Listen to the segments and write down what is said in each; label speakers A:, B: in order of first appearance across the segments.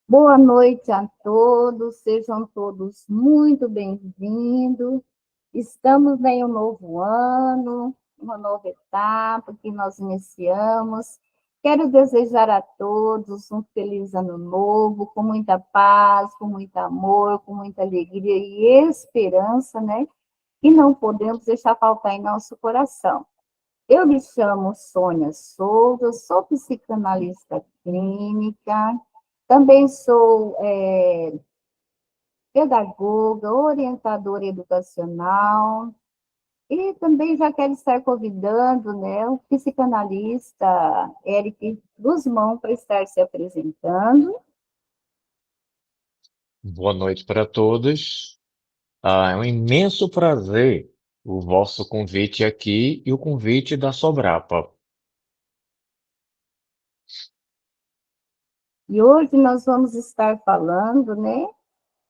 A: Boa noite a todos, sejam todos muito bem-vindos. Estamos em um novo ano, uma nova etapa que nós iniciamos. Quero desejar a todos um feliz ano novo, com muita paz, com muito amor, com muita alegria e esperança, né? E não podemos deixar faltar em nosso coração. Eu me chamo Sônia Souza, sou psicanalista clínica, também sou pedagoga, orientadora educacional, e também já quero estar convidando, né, o psicanalista Eric Guzmão para estar se apresentando.
B: Boa noite para todos. É um imenso prazer o vosso convite aqui e o convite da Sobrapa.
A: E hoje nós vamos estar falando, né,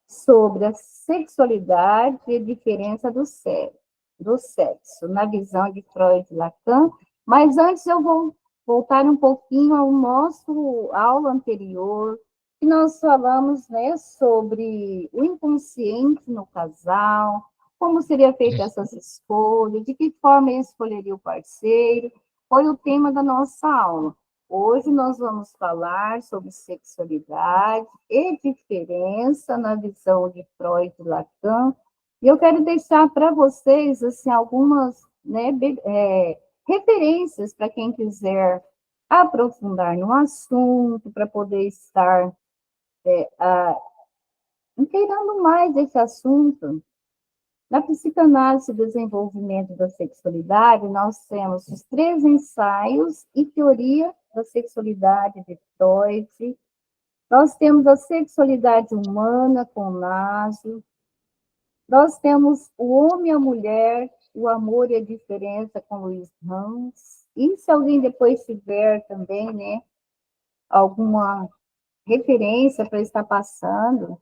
A: sobre a sexualidade e a diferença do sexo, na visão de Freud e Lacan. Mas antes eu vou voltar um pouquinho ao nosso aula anterior, que nós falamos, né, sobre o inconsciente no casal, como seria feita essas escolhas, de que forma ele escolheria o parceiro, foi o tema da nossa aula. Hoje nós vamos falar sobre sexualidade e diferença na visão de Freud e Lacan. E eu quero deixar para vocês assim, algumas, né, referências para quem quiser aprofundar no assunto, para poder estar inteirando mais esse assunto. Na psicanálise e desenvolvimento da sexualidade, nós temos os 3 ensaios e teoria da sexualidade de Freud. Nós temos a sexualidade humana com Naso. Nós temos o homem e a mulher, o amor e a diferença com Luiz Ramos. E se alguém depois tiver também, né, alguma referência para estar passando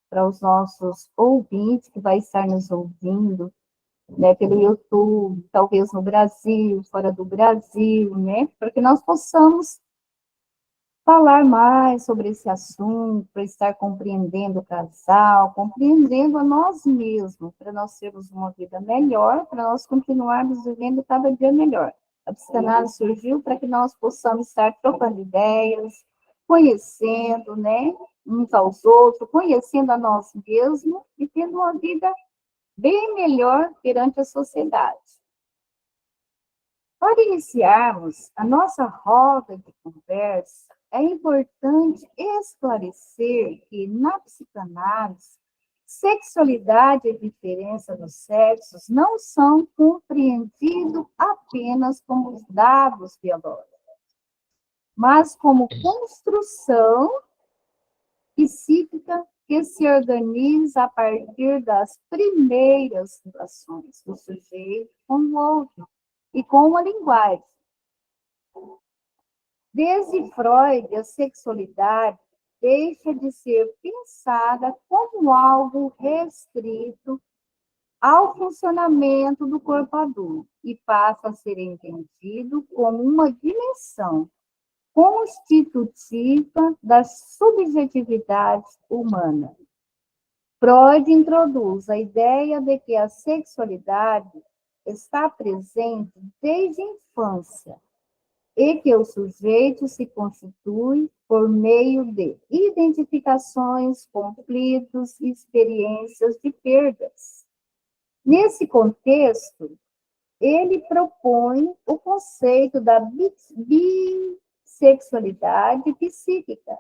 A: para os nossos ouvintes que vai estar nos ouvindo, né, pelo YouTube, talvez no Brasil, fora do Brasil, né, para que nós possamos falar mais sobre esse assunto, para estar compreendendo o casal, compreendendo a nós mesmos, para nós termos uma vida melhor, para nós continuarmos vivendo cada dia melhor. A psicanálise surgiu para que nós possamos estar trocando ideias, conhecendo, né, uns aos outros, conhecendo a nós mesmos e tendo uma vida bem melhor perante a sociedade. Para iniciarmos a nossa roda de conversa, é importante esclarecer que, na psicanálise, sexualidade e diferença dos sexos não são compreendidos apenas como dados biológicos, mas como construção psíquica que se organiza a partir das primeiras relações do sujeito com o outro e com a linguagem. Desde Freud, a sexualidade deixa de ser pensada como algo restrito ao funcionamento do corpo adulto e passa a ser entendido como uma dimensão constitutiva da subjetividade humana. Freud introduz a ideia de que a sexualidade está presente desde a infância e que o sujeito se constitui por meio de identificações, conflitos e experiências de perdas. Nesse contexto, ele propõe o conceito da bissexualidade psíquica,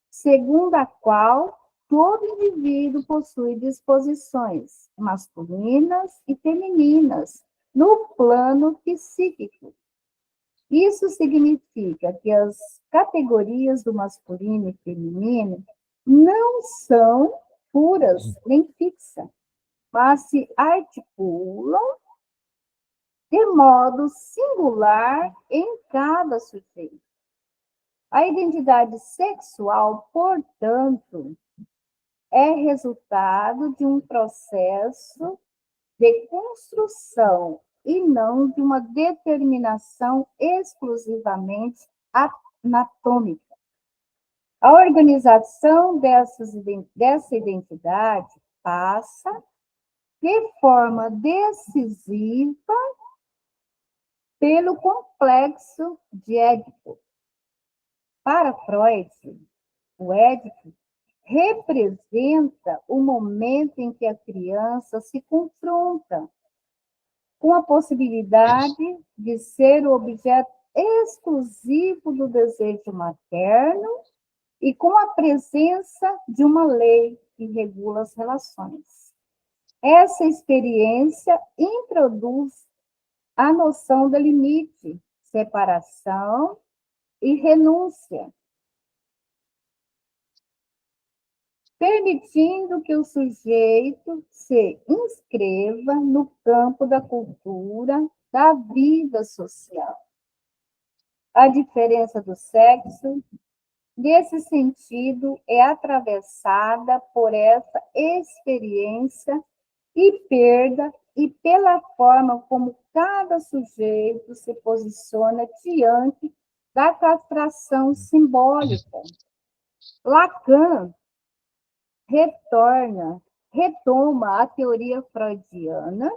A: segundo a qual todo indivíduo possui disposições masculinas e femininas no plano psíquico. Isso significa que as categorias do masculino e feminino não são puras nem fixas, mas se articulam de modo singular em cada sujeito. A identidade sexual, portanto, é resultado de um processo de construção e não de uma determinação exclusivamente anatômica. A organização dessa identidade passa, de forma decisiva, pelo complexo de Édipo. Para Freud, o Édipo representa o momento em que a criança se confronta com a possibilidade de ser o objeto exclusivo do desejo materno e com a presença de uma lei que regula as relações. Essa experiência introduz a noção de limite, separação e renúncia, permitindo que o sujeito se inscreva no campo da cultura, da vida social. A diferença do sexo, nesse sentido, é atravessada por essa experiência e perda e pela forma como cada sujeito se posiciona diante da castração simbólica. Lacan retoma a teoria freudiana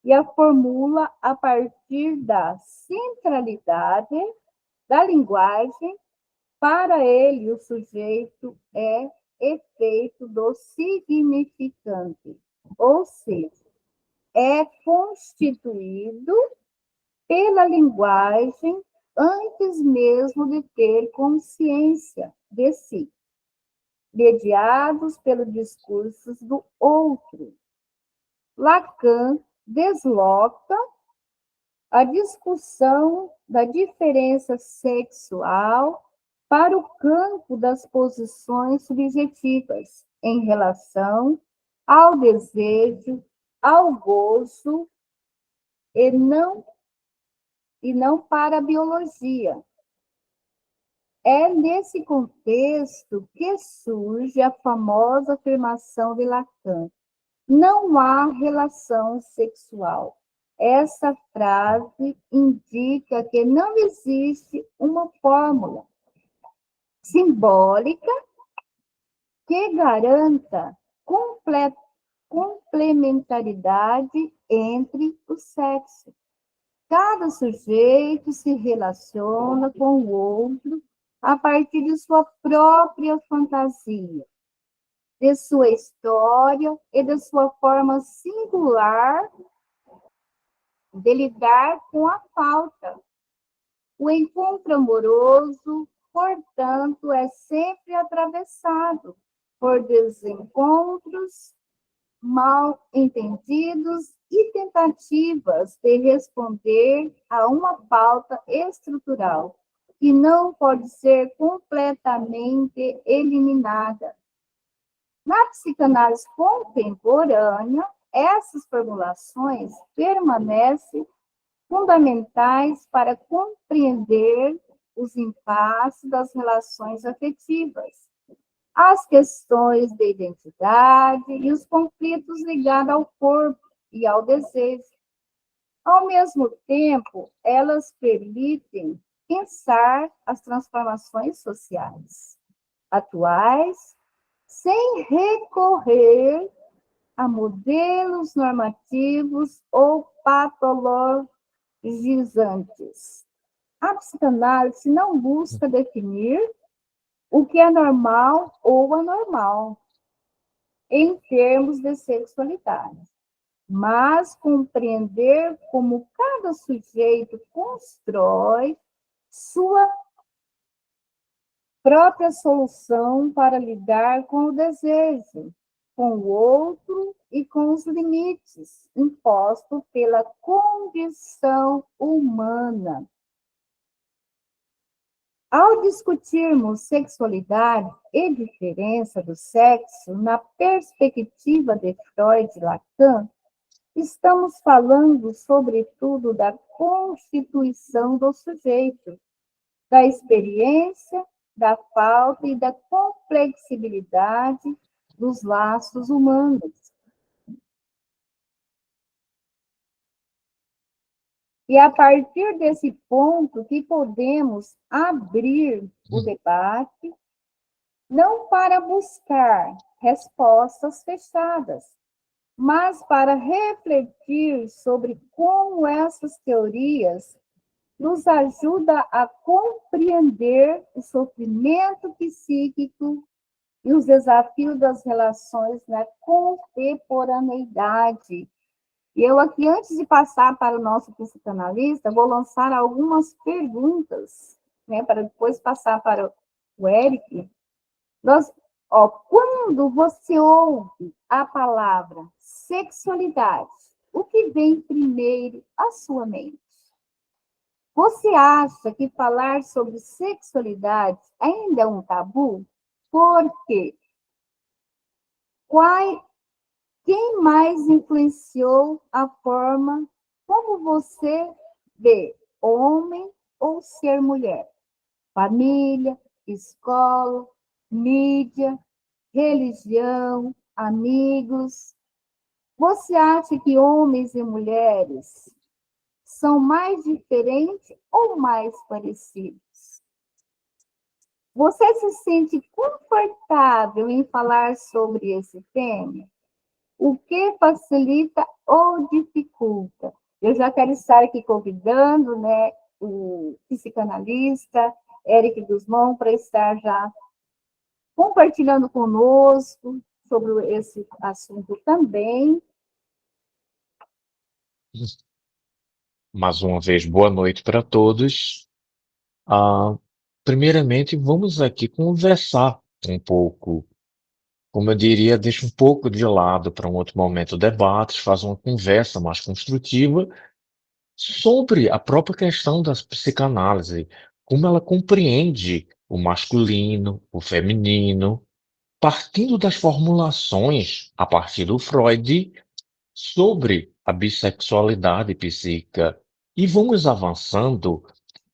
A: e a formula a partir da centralidade da linguagem. Para ele, o sujeito é efeito do significante, ou seja, é constituído pela linguagem antes mesmo de ter consciência de si, mediados pelos discursos do outro. Lacan desloca a discussão da diferença sexual para o campo das posições subjetivas em relação ao desejo, ao gozo, e não para a biologia. É nesse contexto que surge a famosa afirmação de Lacan: não há relação sexual. Essa frase indica que não existe uma fórmula simbólica que garanta complementaridade entre os sexos. Cada sujeito se relaciona com o outro a partir de sua própria fantasia, de sua história e de sua forma singular de lidar com a falta. O encontro amoroso, portanto, é sempre atravessado por desencontros, mal entendidos e tentativas de responder a uma pauta estrutural que não pode ser completamente eliminada. Na psicanálise contemporânea, essas formulações permanecem fundamentais para compreender os impasses das relações afetivas, as questões de identidade e os conflitos ligados ao corpo e ao desejo. Ao mesmo tempo, elas permitem pensar as transformações sociais atuais sem recorrer a modelos normativos ou patologizantes. A psicanálise não busca definir o que é normal ou anormal em termos de sexualidade, mas compreender como cada sujeito constrói sua própria solução para lidar com o desejo, com o outro e com os limites impostos pela condição humana. Ao discutirmos sexualidade e diferença do sexo na perspectiva de Freud e Lacan, estamos falando, sobretudo, da constituição do sujeito, da experiência, da falta e da complexibilidade dos laços humanos. E a partir desse ponto que podemos abrir o debate, não para buscar respostas fechadas, mas para refletir sobre como essas teorias nos ajudam a compreender o sofrimento psíquico e os desafios das relações na contemporaneidade. E eu aqui, antes de passar para o nosso psicanalista, vou lançar algumas perguntas, né, para depois passar para o Eric. Quando você ouve a palavra sexualidade, o que vem primeiro à sua mente? Você acha que falar sobre sexualidade ainda é um tabu? Por quê? Quem mais influenciou a forma como você vê homem ou ser mulher? Família, escola, mídia, religião, amigos. Você acha que homens e mulheres são mais diferentes ou mais parecidos? Você se sente confortável em falar sobre esse tema? O que facilita ou dificulta? Eu já quero estar aqui convidando, né, o psicanalista Eric Guzmão para estar já compartilhando conosco sobre esse assunto também.
B: Mais uma vez, boa noite para todos. Ah, primeiramente, vamos aqui conversar um pouco. Como eu diria, deixa um pouco de lado para um outro momento o debate, faz uma conversa mais construtiva sobre a própria questão da psicanálise, como ela compreende o masculino, o feminino, partindo das formulações a partir do Freud sobre a bissexualidade psíquica. E vamos avançando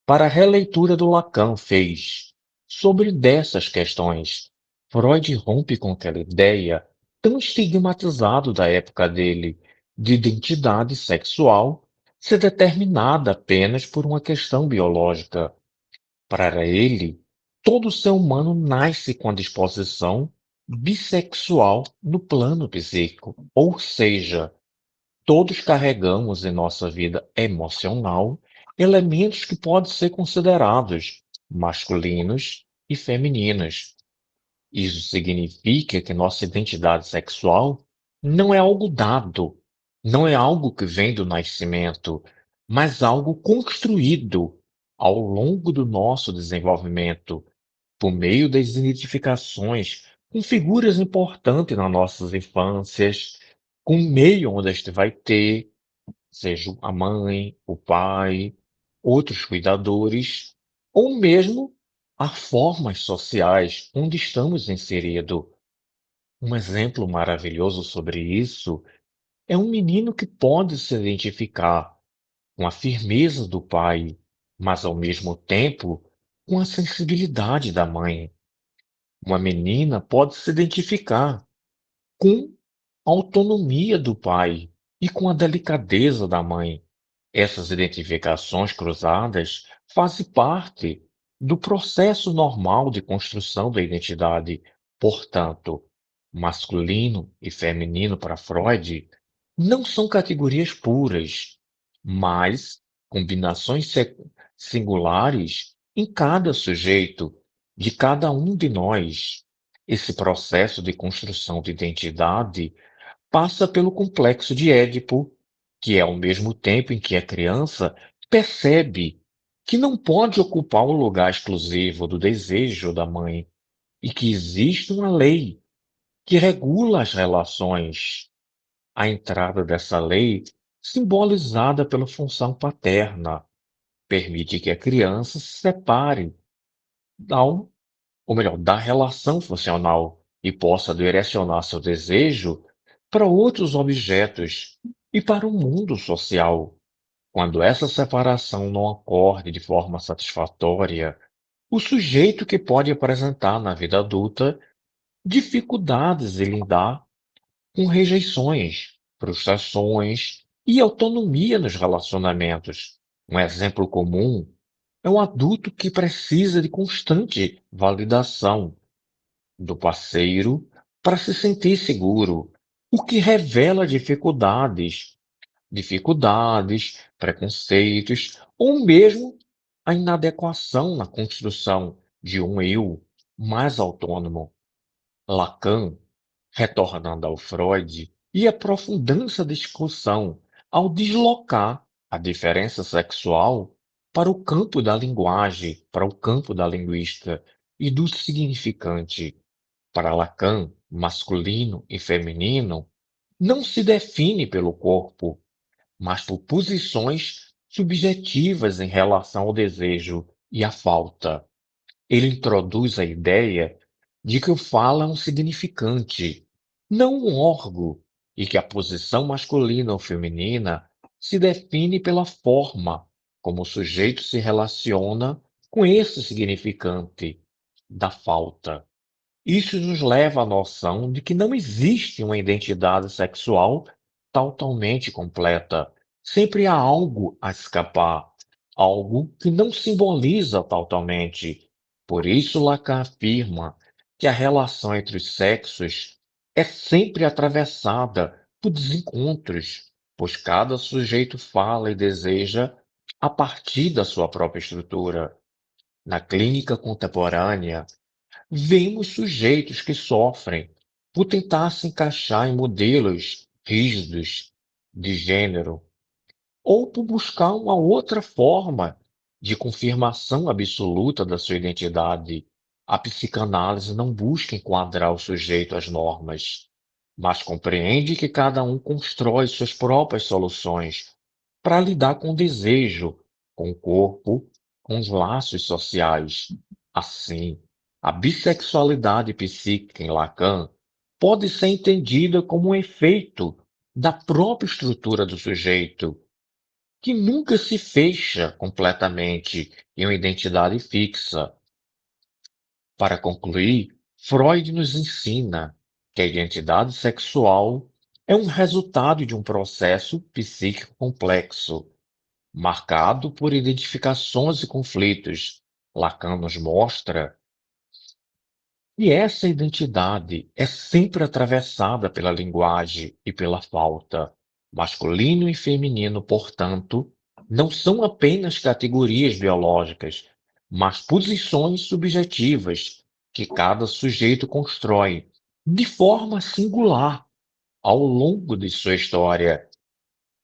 B: para a releitura do Lacan fez sobre dessas questões. Freud rompe com aquela ideia tão estigmatizada da época dele de identidade sexual ser determinada apenas por uma questão biológica. Para ele, todo ser humano nasce com a disposição bissexual no plano psíquico, ou seja, todos carregamos em nossa vida emocional elementos que podem ser considerados masculinos e femininos. Isso significa que nossa identidade sexual não é algo dado, não é algo que vem do nascimento, mas algo construído ao longo do nosso desenvolvimento, por meio das identificações com figuras importantes nas nossas infâncias, com o meio onde a gente vai ter, seja a mãe, o pai, outros cuidadores, ou mesmo as formas sociais onde estamos inseridos. Um exemplo maravilhoso sobre isso é um menino que pode se identificar com a firmeza do pai, mas ao mesmo tempo com a sensibilidade da mãe. Uma menina pode se identificar com a autonomia do pai e com a delicadeza da mãe. Essas identificações cruzadas fazem parte do processo normal de construção da identidade. Portanto, masculino e feminino para Freud não são categorias puras, mas combinações singulares em cada sujeito, de cada um de nós. Esse processo de construção de identidade passa pelo complexo de Édipo, que é ao mesmo tempo em que a criança percebe que não pode ocupar um lugar exclusivo do desejo da mãe e que existe uma lei que regula as relações. A entrada dessa lei, simbolizada pela função paterna, permite que a criança se separe da, ou melhor, da relação funcional e possa direcionar seu desejo para outros objetos e para o mundo social. Quando essa separação não ocorre de forma satisfatória, o sujeito que pode apresentar na vida adulta dificuldades em lidar com rejeições, frustrações e autonomia nos relacionamentos. Um exemplo comum é um adulto que precisa de constante validação do parceiro para se sentir seguro, o que revela dificuldades, preconceitos ou mesmo a inadequação na construção de um eu mais autônomo. Lacan, retornando ao Freud e aprofundando essa discussão ao deslocar a diferença sexual para o campo da linguagem, para o campo da linguística e do significante. Para Lacan, masculino e feminino não se define pelo corpo, mas por posições subjetivas em relação ao desejo e à falta. Ele introduz a ideia de que o fala é um significante, não um órgão, e que a posição masculina ou feminina se define pela forma como o sujeito se relaciona com esse significante da falta. Isso nos leva à noção de que não existe uma identidade sexual totalmente completa. Sempre há algo a escapar, algo que não simboliza totalmente. Por isso, Lacan afirma que a relação entre os sexos é sempre atravessada por desencontros, pois cada sujeito fala e deseja a partir da sua própria estrutura. Na clínica contemporânea, vemos sujeitos que sofrem por tentar se encaixar em modelos rígidos de gênero ou por buscar uma outra forma de confirmação absoluta da sua identidade. A psicanálise não busca enquadrar o sujeito às normas, mas compreende que cada um constrói suas próprias soluções para lidar com o desejo, com o corpo, com os laços sociais. Assim, a bissexualidade psíquica em Lacan pode ser entendida como um efeito da própria estrutura do sujeito, que nunca se fecha completamente em uma identidade fixa. Para concluir, Freud nos ensina que a identidade sexual é um resultado de um processo psíquico complexo, marcado por identificações e conflitos. Lacan nos mostra e essa identidade é sempre atravessada pela linguagem e pela falta. Masculino e feminino, portanto, não são apenas categorias biológicas, mas posições subjetivas que cada sujeito constrói de forma singular ao longo de sua história.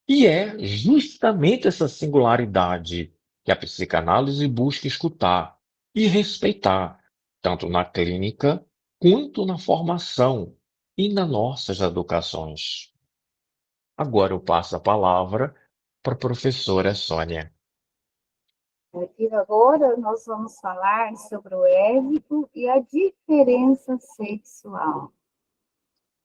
B: E é justamente essa singularidade que a psicanálise busca escutar e respeitar, tanto na clínica quanto na formação e nas nossas educações. Agora eu passo a palavra para a professora Sônia.
A: E agora nós vamos falar sobre o Édipo e a diferença sexual.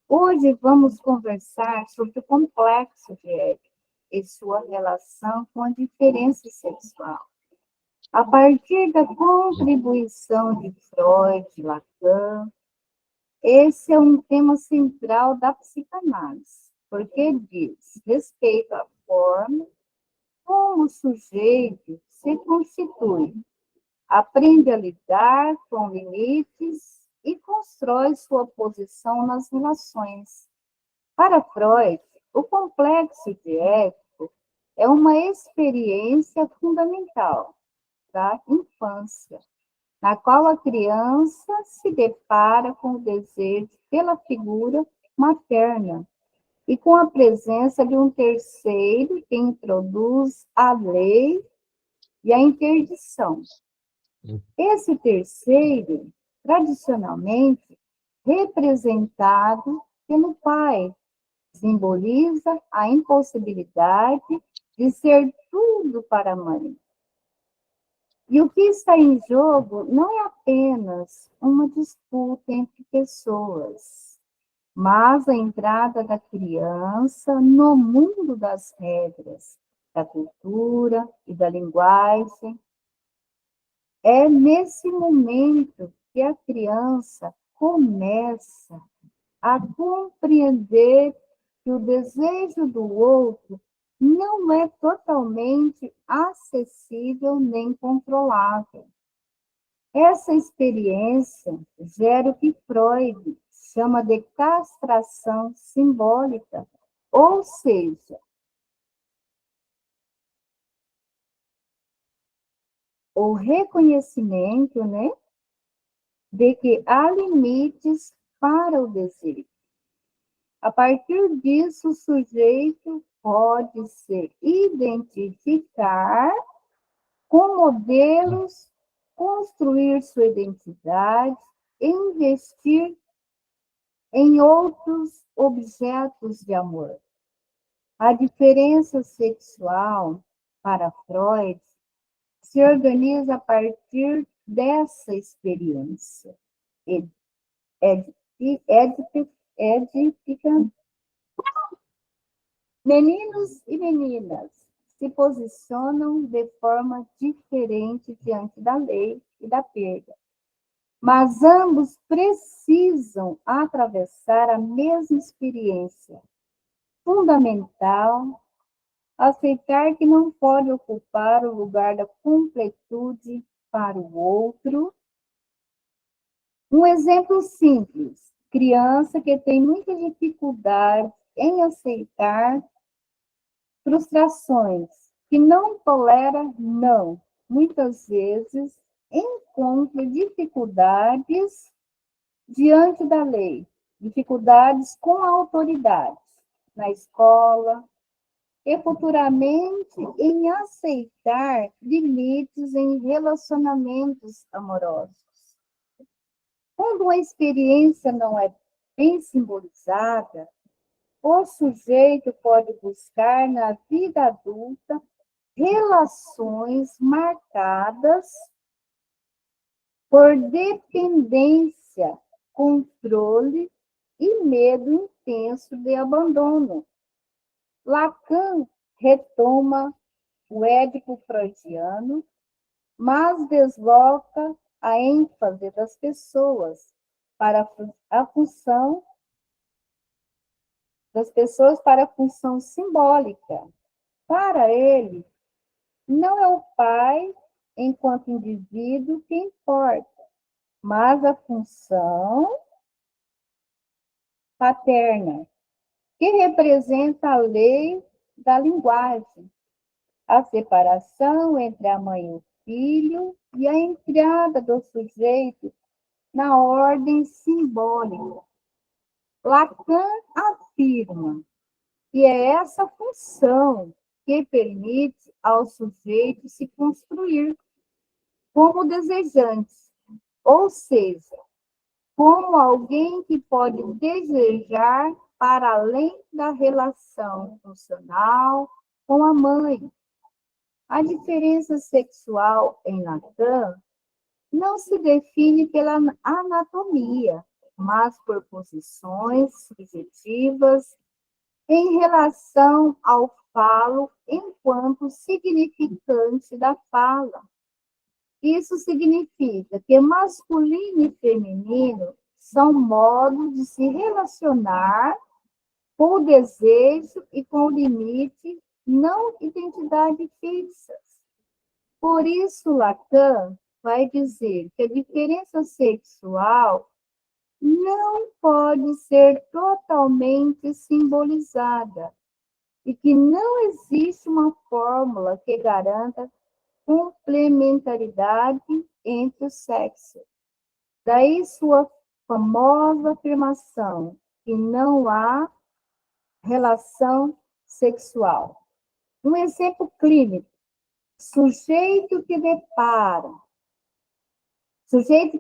A: Hoje vamos conversar sobre o complexo de Édipo e sua relação com a diferença sexual. A partir da contribuição de Freud, Lacan, esse é um tema central da psicanálise, porque diz respeito à forma como o sujeito se constitui, aprende a lidar com limites e constrói sua posição nas relações. Para Freud, o complexo de Édipo é uma experiência fundamental da infância, na qual a criança se depara com o desejo pela figura materna e com a presença de um terceiro que introduz a lei e a interdição. Esse terceiro, tradicionalmente representado pelo pai, simboliza a impossibilidade de ser tudo para a mãe. E o que está em jogo não é apenas uma disputa entre pessoas, mas a entrada da criança no mundo das regras, da cultura e da linguagem. É nesse momento que a criança começa a compreender que o desejo do outro não é totalmente acessível nem controlável. Essa experiência gera o que Freud chama de castração simbólica, ou seja, o reconhecimento, né, de que há limites para o desejo. A partir disso, o sujeito pode se identificar com modelos, construir sua identidade, investir em outros objetos de amor. A diferença sexual, para Freud, se organiza a partir dessa experiência edificante. Meninos e meninas se posicionam de forma diferente diante da lei e da perda, mas ambos precisam atravessar a mesma experiência. Fundamental aceitar que não pode ocupar o lugar da completude para o outro. Um exemplo simples: criança que tem muita dificuldade em aceitar frustrações, que não tolera não. Muitas vezes encontra dificuldades diante da lei, dificuldades com a autoridade, na escola, e futuramente em aceitar limites em relacionamentos amorosos. Quando uma experiência não é bem simbolizada, o sujeito pode buscar na vida adulta relações marcadas por dependência, controle e medo intenso de abandono. Lacan retoma o Édipo freudiano, mas desloca a ênfase das pessoas para a função simbólica. Para ele, não é o pai, enquanto indivíduo, que importa, mas a função paterna, que representa a lei da linguagem, a separação entre a mãe e o filho e a entrada do sujeito na ordem simbólica. Lacan afirma que é essa função que permite ao sujeito se construir como desejante, ou seja, como alguém que pode desejar para além da relação funcional com a mãe. A diferença sexual em Lacan não se define pela anatomia, mas por posições subjetivas em relação ao falo enquanto significante da fala. Isso significa que masculino e feminino são modos de se relacionar com o desejo e com o limite, não identidade fixas. Por isso, Lacan vai dizer que a diferença sexual não pode ser totalmente simbolizada e que não existe uma fórmula que garanta complementaridade entre os sexos. Daí sua famosa afirmação que não há relação sexual. Um exemplo clínico: sujeito que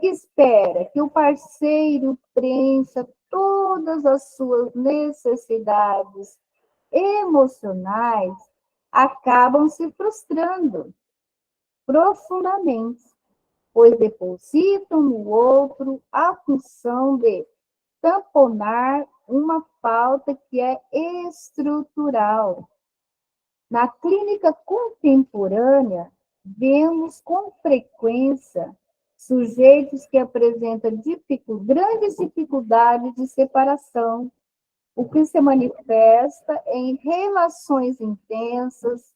A: espera que o parceiro preencha todas as suas necessidades emocionais, acabam se frustrando profundamente, pois depositam no outro a função de tamponar uma falta que é estrutural. Na clínica contemporânea, vemos com frequência sujeitos que apresentam grandes dificuldades de separação, o que se manifesta em relações intensas,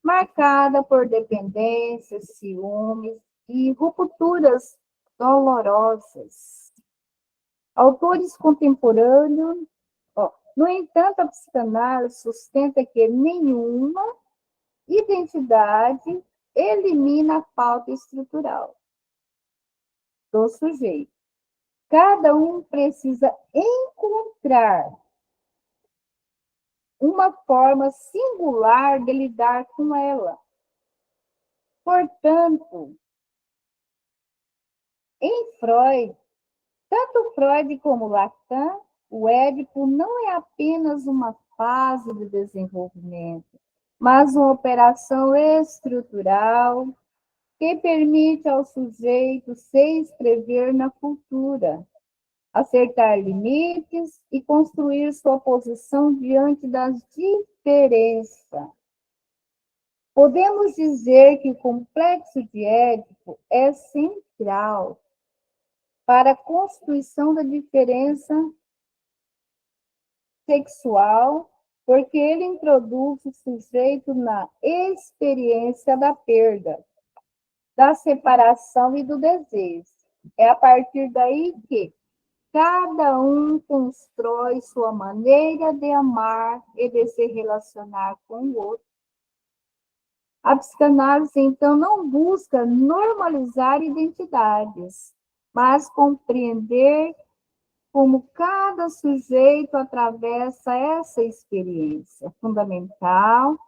A: marcada por dependências, ciúmes e rupturas dolorosas. Autores contemporâneos, no entanto, a psicanálise sustenta que nenhuma identidade elimina a falta estrutural do sujeito. Cada um precisa encontrar uma forma singular de lidar com ela. Portanto, em Freud, tanto Freud como Lacan, o Édipo não é apenas uma fase de desenvolvimento, mas uma operação estrutural que permite ao sujeito se inscrever na cultura, acertar limites e construir sua posição diante das diferenças. Podemos dizer que o complexo de Édipo é central para a constituição da diferença sexual, porque ele introduz o sujeito na experiência da perda, da separação e do desejo. É a partir daí que cada um constrói sua maneira de amar e de se relacionar com o outro. A psicanálise, então, não busca normalizar identidades, mas compreender como cada sujeito atravessa essa experiência fundamental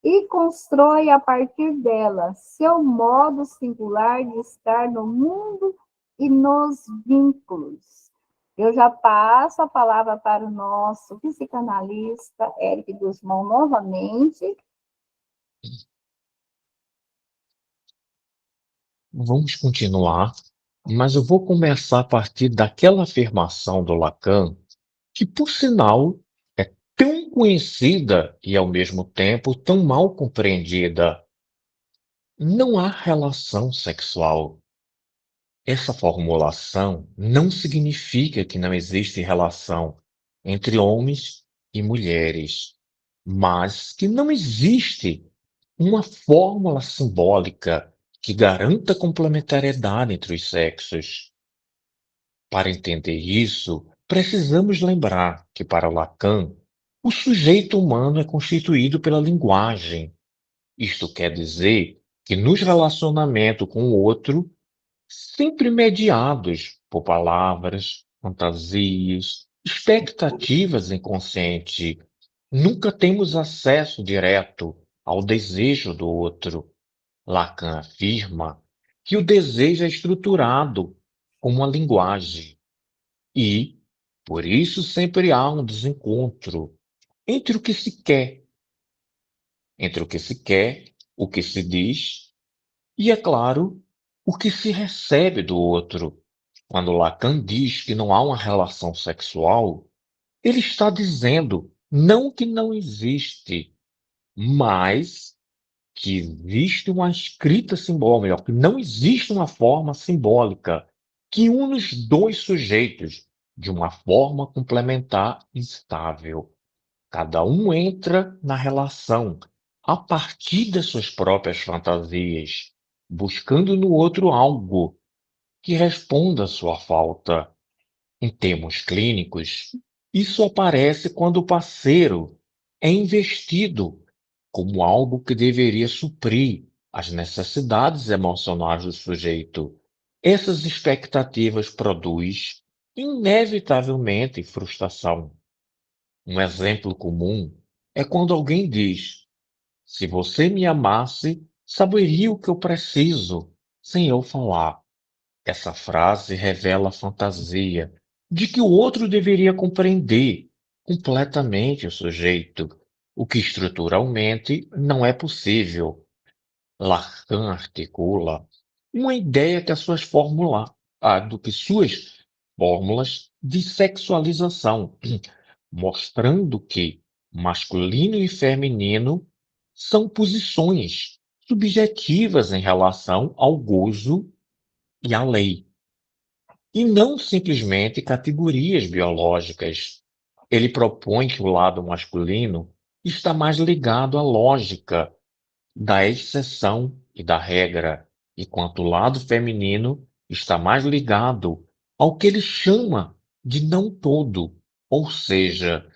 A: e constrói a partir dela seu modo singular de estar no mundo e nos vínculos. Eu já passo a palavra para o nosso psicanalista, Éric Guzmão, novamente.
B: Vamos continuar, mas eu vou começar a partir daquela afirmação do Lacan, que, por sinal, é tão conhecida e, ao mesmo tempo, tão mal compreendida. Não há relação sexual. Essa formulação não significa que não existe relação entre homens e mulheres, mas que não existe uma fórmula simbólica que garanta complementariedade entre os sexos. Para entender isso, precisamos lembrar que, para Lacan, o sujeito humano é constituído pela linguagem. Isto quer dizer que nos relacionamentos com o outro, sempre mediados por palavras, fantasias, expectativas inconscientes, nunca temos acesso direto ao desejo do outro. Lacan afirma que o desejo é estruturado como uma linguagem e, por isso, sempre há um desencontro entre o que se quer, entre o que se quer, o que se diz e, é claro, o que se recebe do outro. Quando Lacan diz que não há uma relação sexual, ele está dizendo não que não existe, mas que existe uma escrita simbólica, melhor, que não existe uma forma simbólica que une os dois sujeitos de uma forma complementar e estável. Cada um entra na relação a partir das suas próprias fantasias, buscando no outro algo que responda à sua falta. Em termos clínicos, isso aparece quando o parceiro é investido como algo que deveria suprir as necessidades emocionais do sujeito. Essas expectativas produzem, inevitavelmente, frustração. Um exemplo comum é quando alguém diz: se você me amasse, saberia o que eu preciso, sem eu falar. Essa frase revela a fantasia de que o outro deveria compreender completamente o sujeito, o que estruturalmente não é possível. Lacan articula uma ideia que do que suas fórmulas de sexualização, mostrando que masculino e feminino são posições subjetivas em relação ao gozo e a lei, e não simplesmente categorias biológicas. Ele propõe que o lado masculino está mais ligado à lógica da exceção e da regra, enquanto o lado feminino está mais ligado ao que ele chama de não todo, ou seja,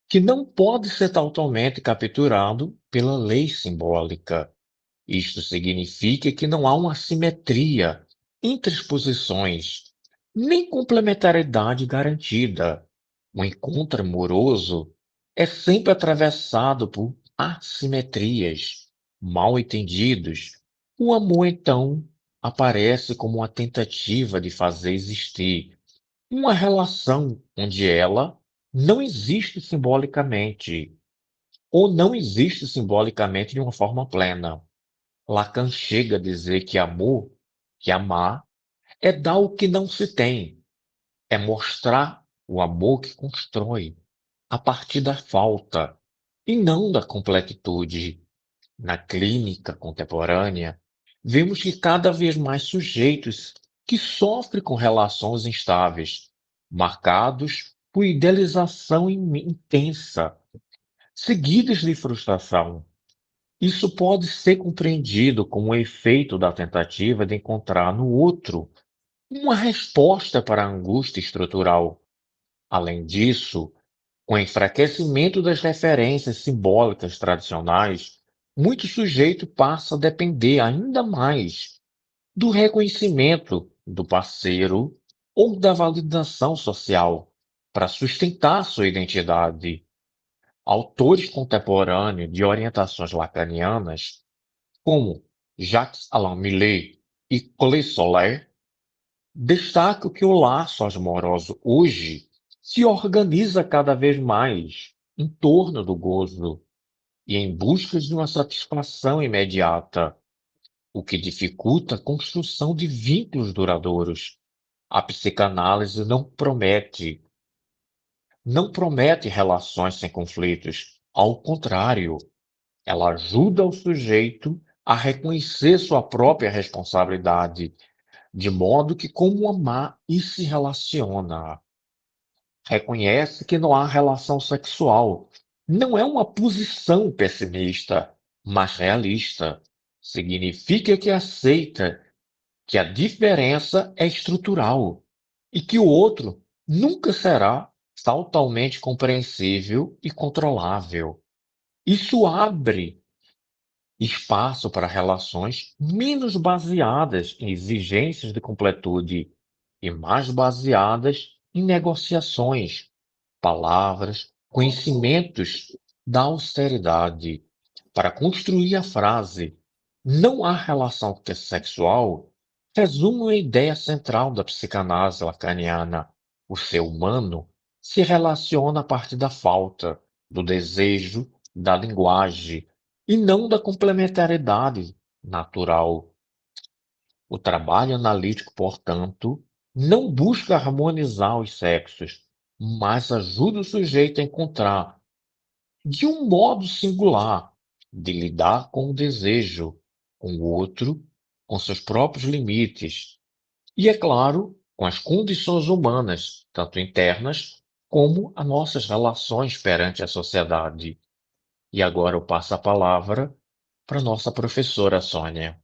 B: que não pode ser totalmente capturado pela lei simbólica. Isto significa que não há uma simetria entre as posições, nem complementariedade garantida. O encontro amoroso é sempre atravessado por assimetrias, mal entendidos. O amor, então, aparece como uma tentativa de fazer existir uma relação onde ela não existe simbolicamente, ou não existe simbolicamente de uma forma plena. Lacan chega a dizer que amor, que amar, é dar o que não se tem, é mostrar o amor que constrói, a partir da falta, e não da completitude. Na clínica contemporânea, vemos que cada vez mais sujeitos que sofrem com relações instáveis, marcados por idealização intensa, seguidas de frustração. Isso pode ser compreendido como um efeito da tentativa de encontrar no outro uma resposta para a angústia estrutural. Além disso, com o enfraquecimento das referências simbólicas tradicionais, muito sujeito passa a depender ainda mais do reconhecimento do parceiro ou da validação social para sustentar sua identidade. Autores contemporâneos de orientações lacanianas, como Jacques-Alain Millet e Collet Soler, destacam que o laço amoroso hoje se organiza cada vez mais em torno do gozo e em busca de uma satisfação imediata, o que dificulta a construção de vínculos duradouros. A psicanálise não promete relações sem conflitos. Ao contrário, ela ajuda o sujeito a reconhecer sua própria responsabilidade, de modo que como amar e se relaciona. Reconhece que não há relação sexual. Não é uma posição pessimista, mas realista. Significa que aceita que a diferença é estrutural e que o outro nunca será totalmente compreensível e controlável. Isso abre espaço para relações menos baseadas em exigências de completude e mais baseadas em negociações, palavras, conhecimentos da austeridade. Para construir a frase "não há relação sexual", resume a ideia central da psicanálise lacaniana. O ser humano se relaciona a partir da falta, do desejo, da linguagem, e não da complementariedade natural. O trabalho analítico, portanto, não busca harmonizar os sexos, mas ajuda o sujeito a encontrar, de um modo singular, de lidar com o desejo, com o outro, com seus próprios limites e, é claro, com as condições humanas, tanto internas como as nossas relações perante a sociedade. E agora eu passo a palavra para nossa professora Sônia.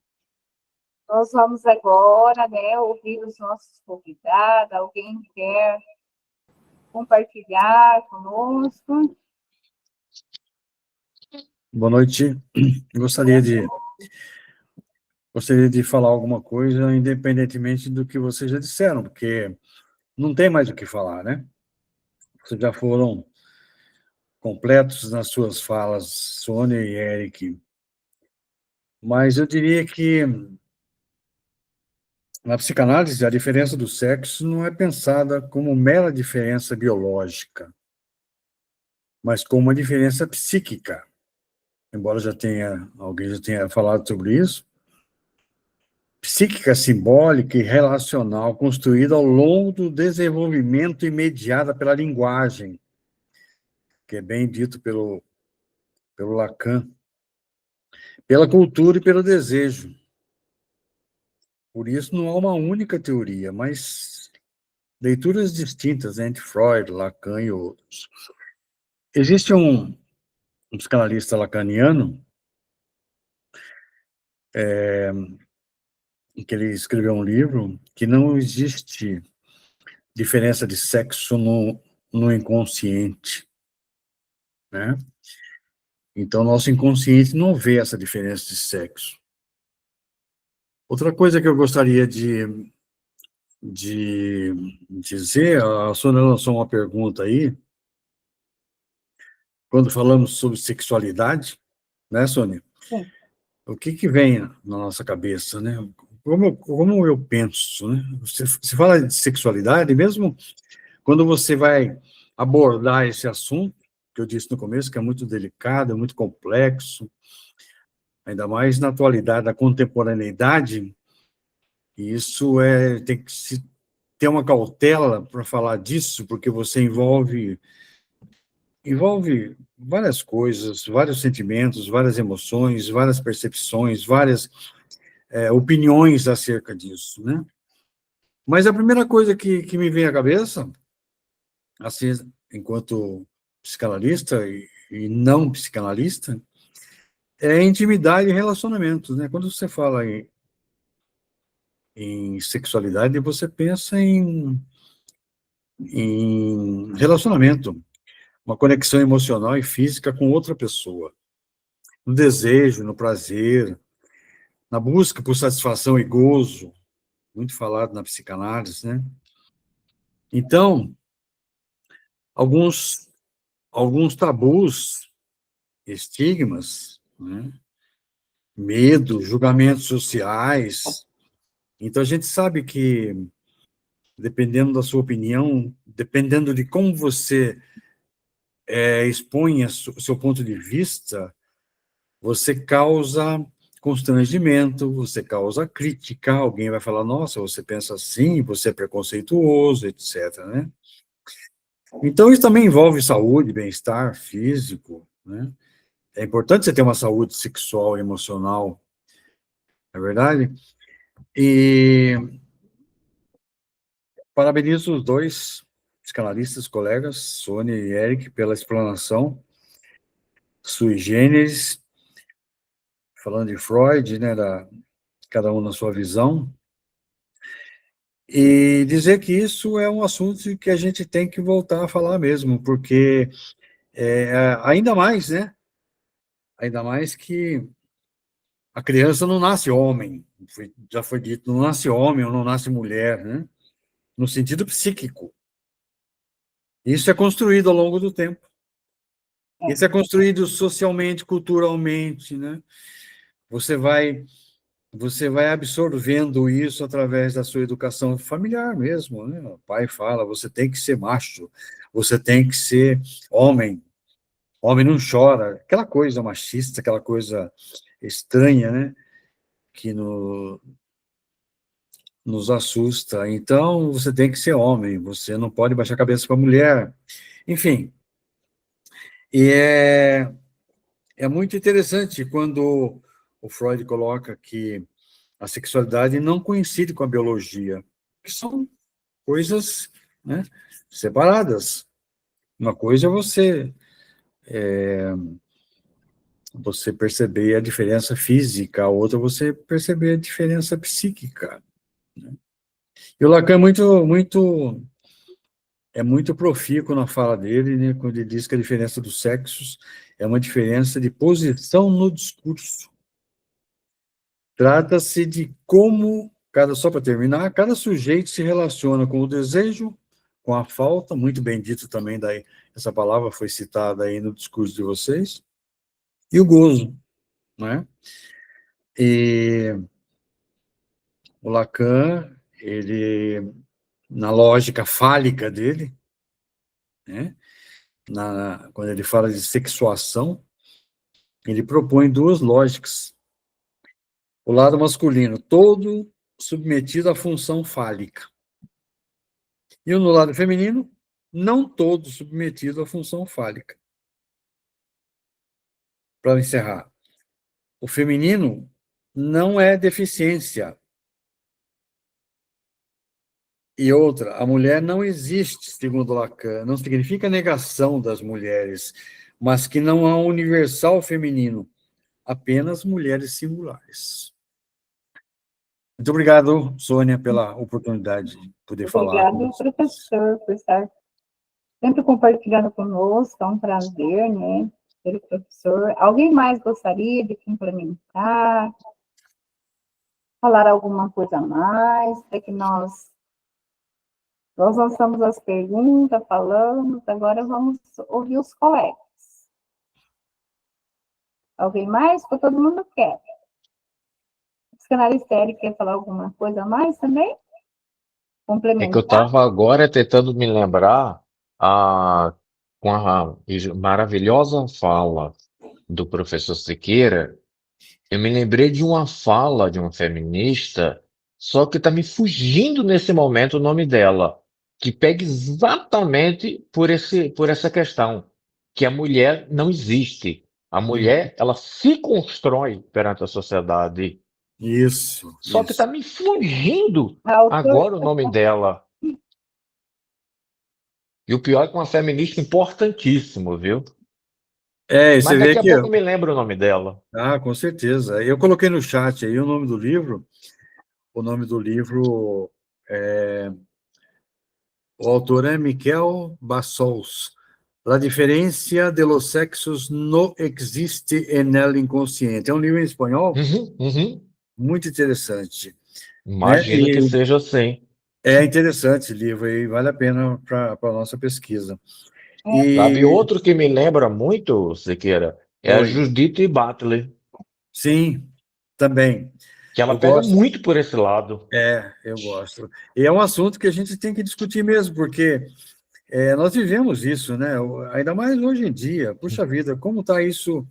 A: Nós vamos agora, né, ouvir os nossos convidados. Alguém quer compartilhar conosco?
C: Boa noite. Gostaria de, gostaria de falar alguma coisa, independentemente do que vocês já disseram, porque não tem mais o que falar, né? Vocês já foram completos nas suas falas, Sônia e Eric. Mas eu diria que na psicanálise a diferença do sexo não é pensada como mera diferença biológica, mas como uma diferença psíquica. Embora alguém já tenha falado sobre isso, psíquica, simbólica e relacional, construída ao longo do desenvolvimento e mediada pela linguagem, que é bem dito pelo Lacan, pela cultura e pelo desejo. Por isso não há uma única teoria, mas leituras distintas entre Freud, Lacan e outros. Existe um psicanalista lacaniano, que ele escreveu um livro, que não existe diferença de sexo no inconsciente, né? Então, nosso inconsciente não vê essa diferença de sexo. Outra coisa que eu gostaria de dizer, a Sônia lançou uma pergunta aí, quando falamos sobre sexualidade, né, Sônia?
A: Sim.
C: O que vem na nossa cabeça, né? Como eu penso, né? Você fala de sexualidade, mesmo quando você vai abordar esse assunto, que eu disse no começo, que é muito delicado, é muito complexo, ainda mais na atualidade, na contemporaneidade, e isso tem que se ter uma cautela para falar disso, porque você envolve várias coisas, vários sentimentos, várias emoções, várias percepções, várias opiniões acerca disso, né? Mas a primeira coisa que me vem à cabeça, assim, enquanto psicanalista e não psicanalista, é intimidade e relacionamento, né? Quando você fala em sexualidade, você pensa em relacionamento, uma conexão emocional e física com outra pessoa, no desejo, no prazer, na busca por satisfação e gozo, muito falado na psicanálise, né? Então, alguns, alguns tabus, estigmas, né? Medo, julgamentos sociais. Então, a gente sabe que, dependendo da sua opinião, dependendo de como você expõe o seu ponto de vista, você causa constrangimento, você causa crítica, alguém vai falar, nossa, você pensa assim, você é preconceituoso, etc., né? Então, isso também envolve saúde, bem-estar físico, né? É importante você ter uma saúde sexual e emocional, não é verdade? E parabenizo os dois psicanalistas, colegas, Sônia e Eric, pela explanação sui generis, falando de Freud, né, cada um na sua visão, e dizer que isso é um assunto que a gente tem que voltar a falar mesmo, porque ainda mais, né? Ainda mais que a criança não nasce homem, já foi dito, não nasce homem ou não nasce mulher, né? No sentido psíquico. Isso é construído ao longo do tempo. Isso é construído socialmente, culturalmente, né? Você vai absorvendo isso através da sua educação familiar mesmo, né? O pai fala, você tem que ser macho, você tem que ser homem, homem não chora, aquela coisa machista, aquela coisa estranha, né? Que nos assusta. Então, você tem que ser homem, você não pode baixar a cabeça para a mulher. Enfim, e é muito interessante quando o Freud coloca que a sexualidade não coincide com a biologia, que são coisas, né, separadas. Uma coisa é você perceber a diferença física, a outra é você perceber a diferença psíquica. Né? E o Lacan é muito profícuo na fala dele, né, quando ele diz que a diferença dos sexos é uma diferença de posição no discurso. Trata-se de como, só para terminar, cada sujeito se relaciona com o desejo, com a falta, muito bem dito também, daí, essa palavra foi citada aí no discurso de vocês, e o gozo, né? E o Lacan, ele, na lógica fálica dele, né, quando ele fala de sexuação, ele propõe duas lógicas. O lado masculino, todo submetido à função fálica. E no lado feminino, não todo submetido à função fálica. Para encerrar, o feminino não é deficiência, E outra, a mulher não existe, segundo Lacan, não significa negação das mulheres, mas que não há um universal feminino, apenas mulheres singulares. Muito obrigado, Sônia, pela oportunidade de poder falar com
A: Obrigado,
C: você.
A: professor, por estar sempre compartilhando conosco, é um prazer, né, ser o professor. Alguém mais gostaria de complementar, falar alguma coisa a mais, para que nós lançamos as perguntas, falamos, agora vamos ouvir os colegas. Alguém mais? Porque todo mundo quer. O psicanalista Eric quer falar alguma coisa a mais também?
B: É que eu
A: Complementar?
B: estava agora tentando me lembrar a, com a maravilhosa fala do professor Siqueira. Eu me lembrei de uma fala de uma feminista, só que está me fugindo nesse momento o nome dela, que pega exatamente por essa questão, que a mulher não existe. A mulher, ela se constrói perante a sociedade.
C: Isso,
B: Só que está
C: isso.
B: me fugindo
A: A autor,
B: agora o nome dela. E o pior é que é uma feminista importantíssimo, viu?
C: É, e você
B: Mas
C: vê
B: daqui a
C: que,
B: pouco eu me lembro o nome dela.
C: com certeza. Eu coloquei no chat aí o nome do livro. O nome do livro, o autor é Miquel Bassols. La diferencia de los sexos no existe en el inconsciente. É um livro em espanhol
B: Uhum, uhum.
C: muito interessante, né?
B: Imagino que
C: E
B: seja assim.
C: é interessante esse livro e vale a pena para a nossa pesquisa.
B: Sabe,
C: E,
B: outro que me lembra muito, Siqueira, é a
C: oi,
B: Judith Butler,
C: sim, também.
B: que ela
C: Eu
B: pega
C: gosto.
B: muito por esse lado.
C: Eu gosto. E é um assunto que a gente tem que discutir mesmo, porque nós vivemos isso, né? Ainda mais hoje em dia. Puxa vida, como está isso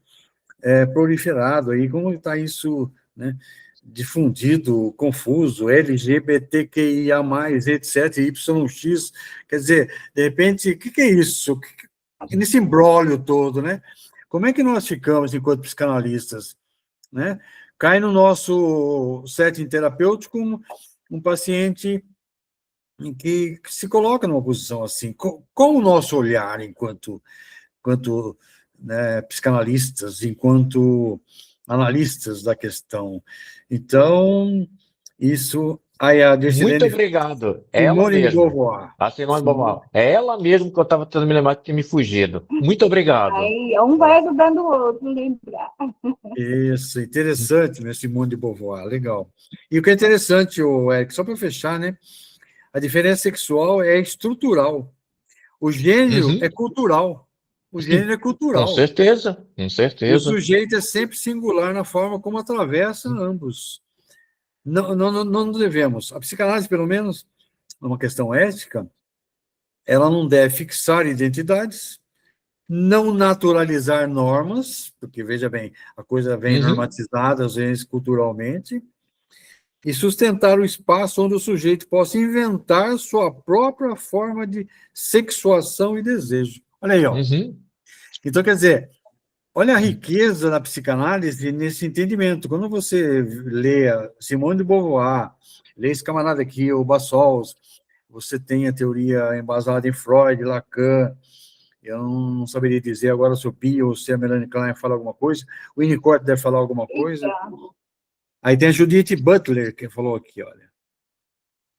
C: proliferado aí, como está isso, né, difundido, confuso, LGBTQIA+, etc., YX, quer dizer, de repente, o que é isso? Nesse imbróglio todo, né? Como é que nós ficamos enquanto psicanalistas, né? Cai no nosso setting terapêutico um paciente em que se coloca numa posição assim, com o nosso olhar enquanto né, psicanalistas, enquanto analistas da questão. Então, isso aí a
B: Muito
C: Dircilene
B: obrigado. É ela
C: Simone de
B: mesmo.
C: Beauvoir.
B: A Simone de Beauvoir. É ela mesmo que eu estava tentando me lembrar que tinha me fugido. Muito obrigado.
A: aí um vai ajudando o outro a lembrar.
C: Isso, interessante, né, Simone de Beauvoir, legal. E o que é interessante, Eric, só para fechar, né, a diferença sexual é estrutural, o gênero é
B: Uhum.
C: cultural, o gênero é
B: Com
C: cultural,
B: certeza, com
C: e o
B: certeza.
C: sujeito é sempre singular na forma como atravessa ambos. Não devemos. A psicanálise, pelo menos, numa questão ética, ela não deve fixar identidades, não naturalizar normas, porque, veja bem, a coisa vem
B: Uhum.
C: normatizada, às vezes, culturalmente, e sustentar o espaço onde o sujeito possa inventar sua própria forma de sexuação e desejo. Olha aí, ó.
B: Uhum.
C: Então, quer dizer, olha a riqueza da psicanálise nesse entendimento. Quando você lê a Simone de Beauvoir, lê esse camarada aqui, o Bassols, você tem a teoria embasada em Freud, Lacan, eu não saberia dizer agora se o Pio ou se a Melanie Klein fala alguma coisa, o Winnicott deve falar alguma coisa.
A: Então,
C: Aí tem a Judith Butler, que falou aqui, olha.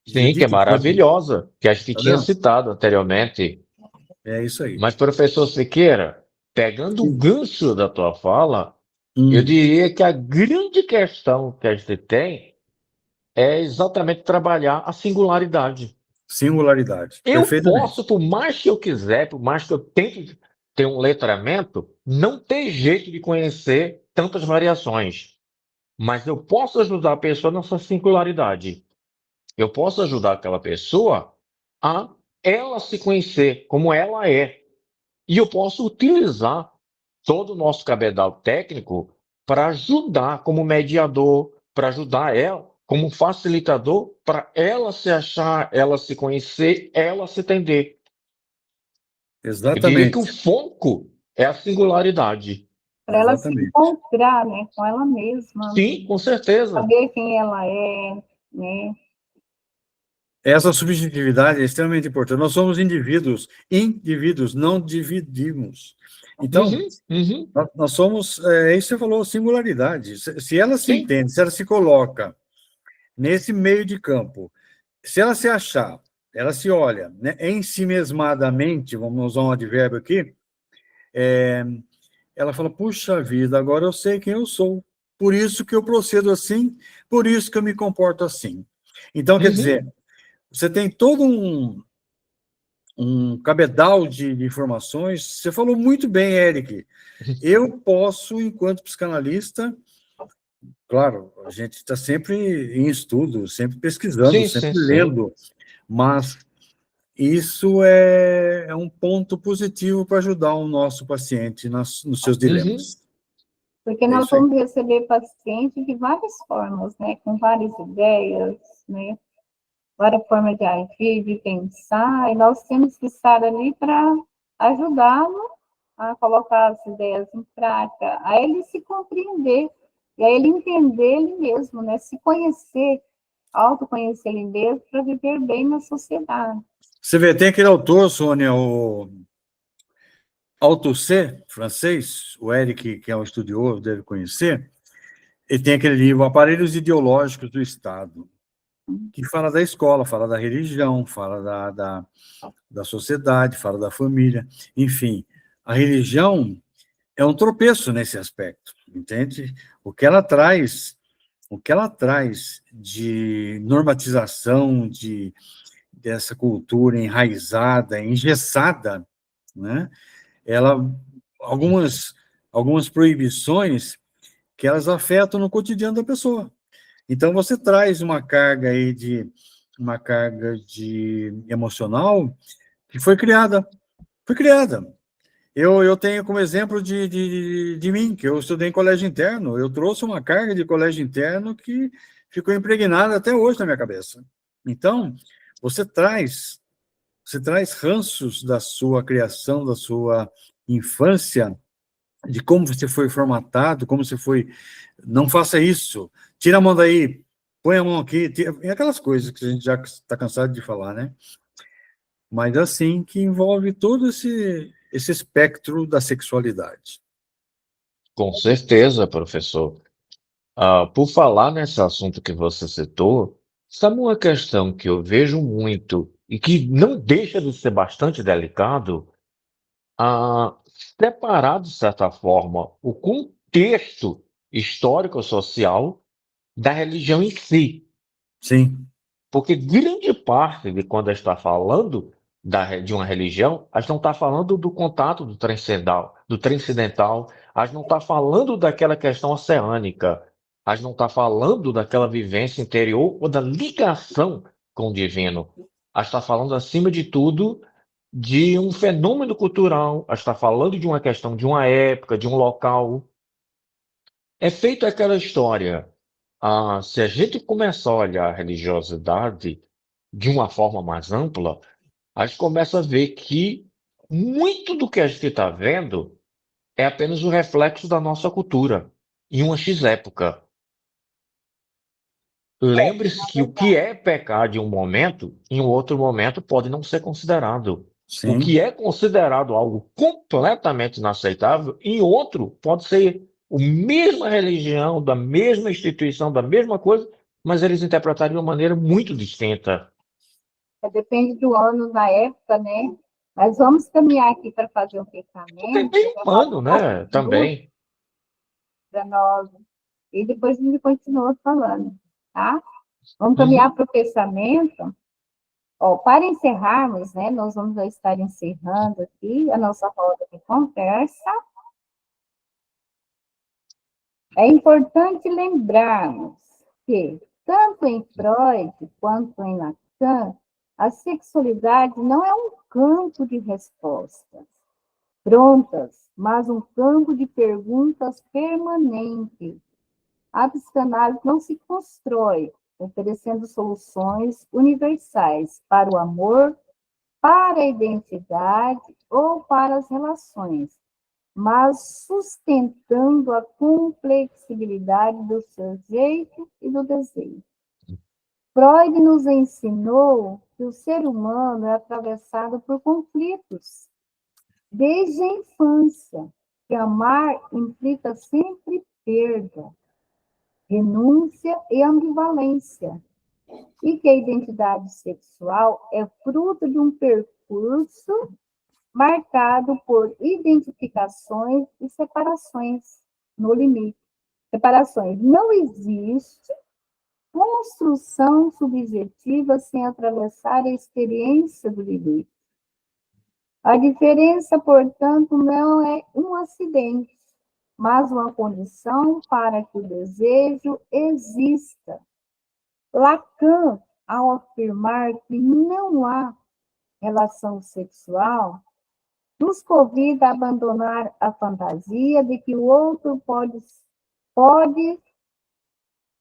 B: Sim, que é
C: Judith Butler,
B: maravilhosa, que a gente
C: tá
B: tinha
C: vendo?
B: citado anteriormente.
C: É isso aí.
B: Mas, professor Siqueira, pegando o
C: Sim.
B: gancho da tua fala, eu
C: Hum,
B: diria que a grande questão que a gente tem é exatamente trabalhar a singularidade.
C: singularidade,
B: Eu posso,
C: perfeitamente.
B: por mais que eu quiser, por mais que eu tente ter um letramento, não ter jeito de conhecer tantas variações. Mas eu posso ajudar a pessoa nessa singularidade. Eu posso ajudar aquela pessoa a ela se conhecer como ela é. E eu posso utilizar todo o nosso cabedal técnico para ajudar como mediador, para ajudar ela como facilitador, para ela se achar, ela se conhecer, ela se entender. Eu diria que o
C: Exatamente,
B: foco é a singularidade.
A: para ela se
C: exatamente.
A: encontrar, né, com ela mesma,
B: Sim, com certeza.
A: saber quem ela é, né?
C: Essa subjetividade é extremamente importante. Nós somos indivíduos, não dividimos. Então,
B: Uhum, uhum,
C: nós somos, isso que você falou, singularidade. Se ela se
B: sim,
C: entende, se ela se coloca nesse meio de campo, se ela se achar, ela se olha, né, ensimesmadamente, vamos usar um advérbio aqui, ela fala, puxa vida, agora eu sei quem eu sou. Por isso que eu procedo assim, por isso que eu me comporto assim. Então, quer
B: uhum,
C: dizer, você tem todo um cabedal de informações. Você falou muito bem, Eric. Eu posso, enquanto psicanalista, claro, a gente está sempre em estudo, sempre pesquisando,
B: sim,
C: sempre
B: sim, sim,
C: lendo, mas isso é um ponto positivo para ajudar o nosso paciente nos seus
B: uhum,
C: dilemas.
A: Porque
C: É
A: nós
C: isso aí.
A: vamos receber pacientes de várias formas, né? Com várias ideias, né? Várias formas de agir, de pensar, e nós temos que estar ali para ajudá-lo a colocar as ideias em prática, a ele se compreender, e a ele entender ele mesmo, né? Se conhecer, autoconhecer ele mesmo para viver bem na sociedade.
C: Você vê, tem aquele autor, Sônia, o Althusser, francês, o Eric, que é um estudioso, deve conhecer, ele tem aquele livro, Aparelhos Ideológicos do Estado, que fala da escola, fala da religião, fala da sociedade, fala da família, enfim. A religião é um tropeço nesse aspecto, entende? O que ela traz, o que ela traz de normatização, dessa cultura enraizada, engessada, né? Ela, algumas, algumas proibições que elas afetam no cotidiano da pessoa. Então, você traz uma carga de emocional que foi criada. Eu tenho como exemplo de mim, que eu estudei em colégio interno, eu trouxe uma carga de colégio interno que ficou impregnada até hoje na minha cabeça. Então, você traz, você traz ranços da sua criação, da sua infância, de como você foi formatado, como você foi. Não faça isso, tira a mão daí, põe a mão aqui, e aquelas coisas que a gente já está cansado de falar, né? Mas assim, que envolve todo esse espectro da sexualidade.
B: com certeza, professor. Por falar nesse assunto que você citou, sabe uma questão que eu vejo muito e que não deixa de ser bastante delicado? Ah, Separar, de certa forma, o contexto histórico-social da religião em si.
C: Sim,
B: Porque grande parte de quando a gente está falando de uma religião, a gente não está falando do contato do transcendental, a gente não está falando daquela questão oceânica, a gente não está falando daquela vivência interior ou da ligação com o divino. A gente está falando, acima de tudo, de um fenômeno cultural, a gente está falando de uma questão de uma época, de um local. É feito aquela história. Se a gente começar a olhar a religiosidade de uma forma mais ampla, a gente começa a ver que muito do que a gente está vendo é apenas o reflexo da nossa cultura em uma X época. Lembre-se que o que é pecado em um momento, em um outro momento pode não ser considerado. O que
C: sim.
B: é considerado algo completamente inaceitável, em outro pode ser a mesma religião, da mesma instituição, da mesma coisa, mas eles interpretaram de uma maneira muito distinta.
A: Depende do ano, da época, né? Mas vamos caminhar aqui para fazer um
B: Porque é
A: fechamento,
B: meio
A: já
B: humano,
A: faltam poucos
B: né?
A: minutos
B: Também.
A: para nós, e depois a gente continua falando, tá? Vamos caminhar
B: Uhum.
A: para o fechamento. Ó, para encerrarmos, né, nós vamos já estar encerrando aqui a nossa roda de conversa. É importante lembrarmos que, tanto em Freud quanto em Lacan, a sexualidade não é um campo de respostas prontas, mas um campo de perguntas permanentes. A psicanálise não se constrói oferecendo soluções universais para o amor, para a identidade ou para as relações, mas sustentando a complexibilidade do sujeito e do desejo. Freud nos ensinou que o ser humano é atravessado por conflitos desde a infância, que amar implica sempre perda, renúncia e ambivalência, e que a identidade sexual é fruto de um percurso marcado por identificações e separações no limite. Separações. Não existe construção subjetiva sem atravessar a experiência do limite. A diferença, portanto, não é um acidente, mas uma condição para que o desejo exista. Lacan, ao afirmar que não há relação sexual, nos convida a abandonar a fantasia de que o outro pode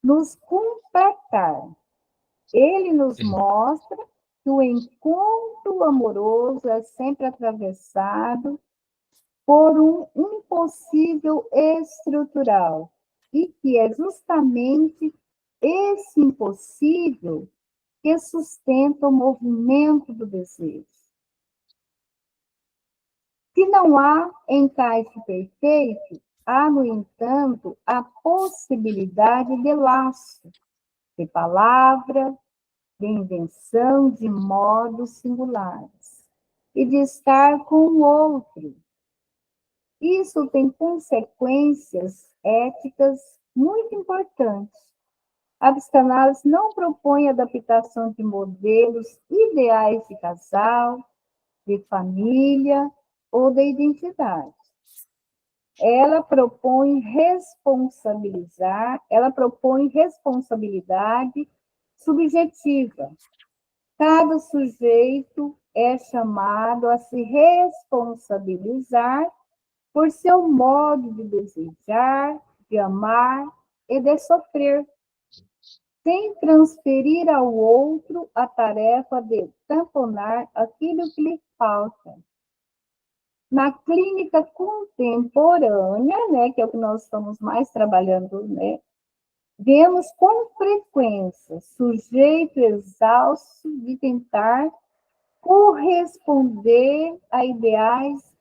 A: nos completar. Ele nos mostra que o encontro amoroso é sempre atravessado por um impossível estrutural, e que é justamente esse impossível que sustenta o movimento do desejo. Se não há encaixe perfeito, há, no entanto, a possibilidade de laço, de palavra, de invenção de modos singulares, e de estar com o outro. Isso tem consequências éticas muito importantes. A psicanálise não propõe adaptação de modelos ideais de casal, de família ou de identidade. Ela propõe responsabilidade subjetiva. Cada sujeito é chamado a se responsabilizar por seu modo de desejar, de amar e de sofrer, sem transferir ao outro a tarefa de tamponar aquilo que lhe falta. Na clínica contemporânea, né, que é o que nós estamos mais trabalhando, né, vemos com frequência sujeito exausto de tentar corresponder a ideais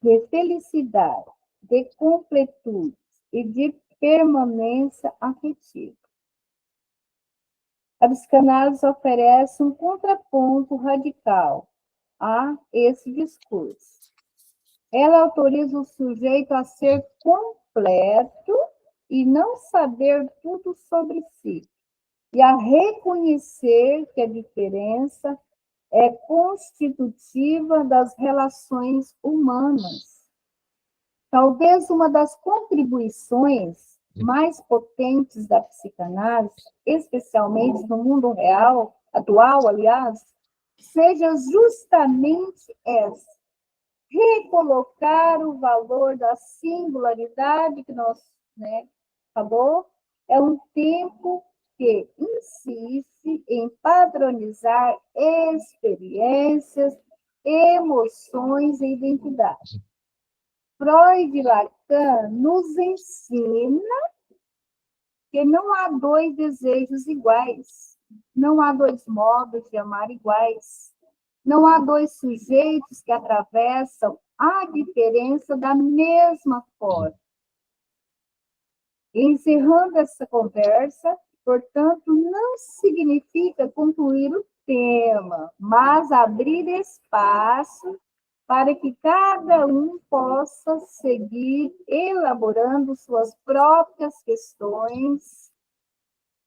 A: de felicidade, de completude e de permanência afetiva. A psicanálise oferece um contraponto radical a esse discurso. Ela autoriza o sujeito a ser completo e não saber tudo sobre si, e a reconhecer que a diferença é constitutiva das relações humanas. Talvez uma das contribuições mais potentes da psicanálise, especialmente no mundo real, atual, aliás, seja justamente essa: recolocar o valor da singularidade que nós, né, falou. É um tempo que insiste em padronizar experiências, emoções e identidade. Freud e Lacan nos ensina que não há dois desejos iguais, não há dois modos de amar iguais, não há dois sujeitos que atravessam a diferença da mesma forma. Encerrando essa conversa, portanto, não significa concluir o tema, mas abrir espaço para que cada um possa seguir elaborando suas próprias questões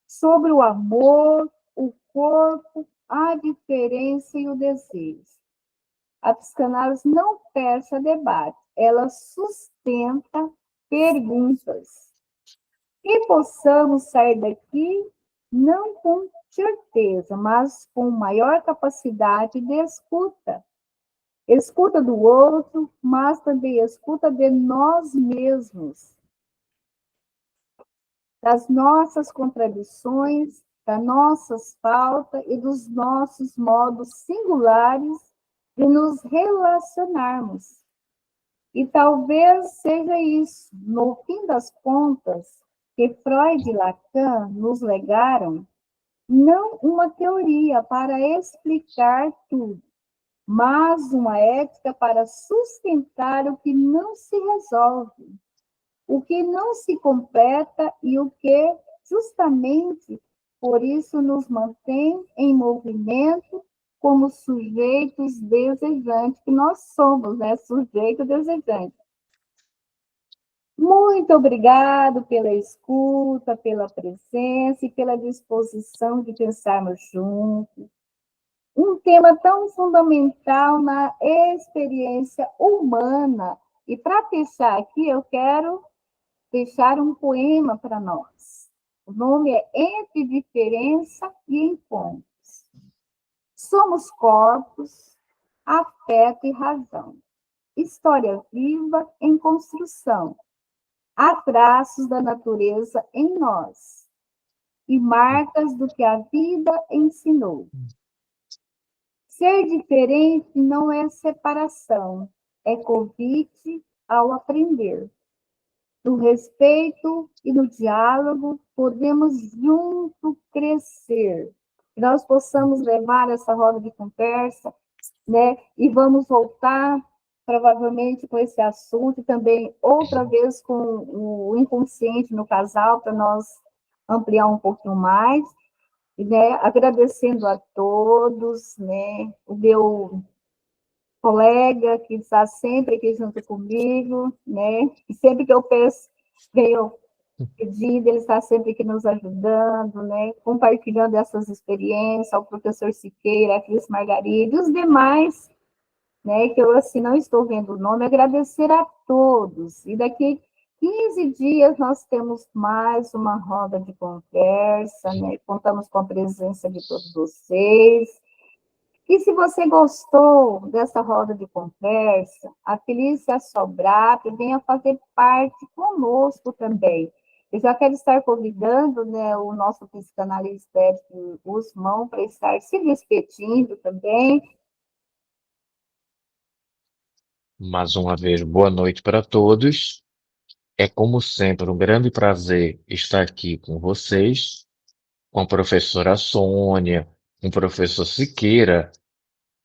A: sobre o amor, o corpo, a diferença e o desejo. A psicanálise não fecha debate, ela sustenta perguntas. E possamos sair daqui não com certeza, mas com maior capacidade de escuta. Escuta do outro, mas também escuta de nós mesmos, das nossas contradições, das nossas faltas e dos nossos modos singulares de nos relacionarmos. E talvez seja isso, no fim das contas, que Freud e Lacan nos legaram, não uma teoria para explicar tudo, mas uma ética para sustentar o que não se resolve, o que não se completa e o que, justamente por isso, nos mantém em movimento como sujeitos desejantes, que nós somos, né? Sujeito desejante. Muito obrigado pela escuta, pela presença e pela disposição de pensarmos juntos. Um tema tão fundamental na experiência humana. E para fechar aqui, eu quero deixar um poema para nós. O nome é Entre Diferença e Encontros. Somos corpos, afeto e razão. História viva em construção. Há traços da natureza em nós e marcas do que a vida ensinou. Ser diferente não é separação, é convite ao aprender. No respeito e no diálogo, podemos juntos crescer. Que nós possamos levar essa roda de conversa, né? E vamos voltar, provavelmente, com esse assunto, e também outra vez com o inconsciente no casal, para nós ampliar um pouquinho mais. E, né, agradecendo a todos, né? O meu colega que está sempre aqui junto comigo, né? E sempre que eu peço, venho pedindo, ele está sempre aqui nos ajudando, né? Compartilhando essas experiências, ao professor Siqueira, a Cris Margarida e os demais, né? Que eu assim não estou vendo o nome, agradecer a todos. E daqui 15 dias nós temos mais uma roda de conversa, né? Contamos com a presença de todos vocês. E se você gostou dessa roda de conversa, afilie-se a Sobrap e venha fazer parte conosco também. Eu já quero estar convidando, né, o nosso psicanalista Edson Guzmão para estar se despedindo também.
B: Mais uma vez, boa noite para todos. É, como sempre, um grande prazer estar aqui com vocês, com a professora Sônia, com o professor Siqueira,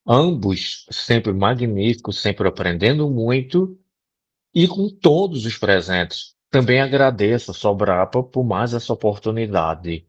B: ambos sempre magníficos, sempre aprendendo muito, e com todos os presentes. Também agradeço a Sobrapa por mais essa oportunidade.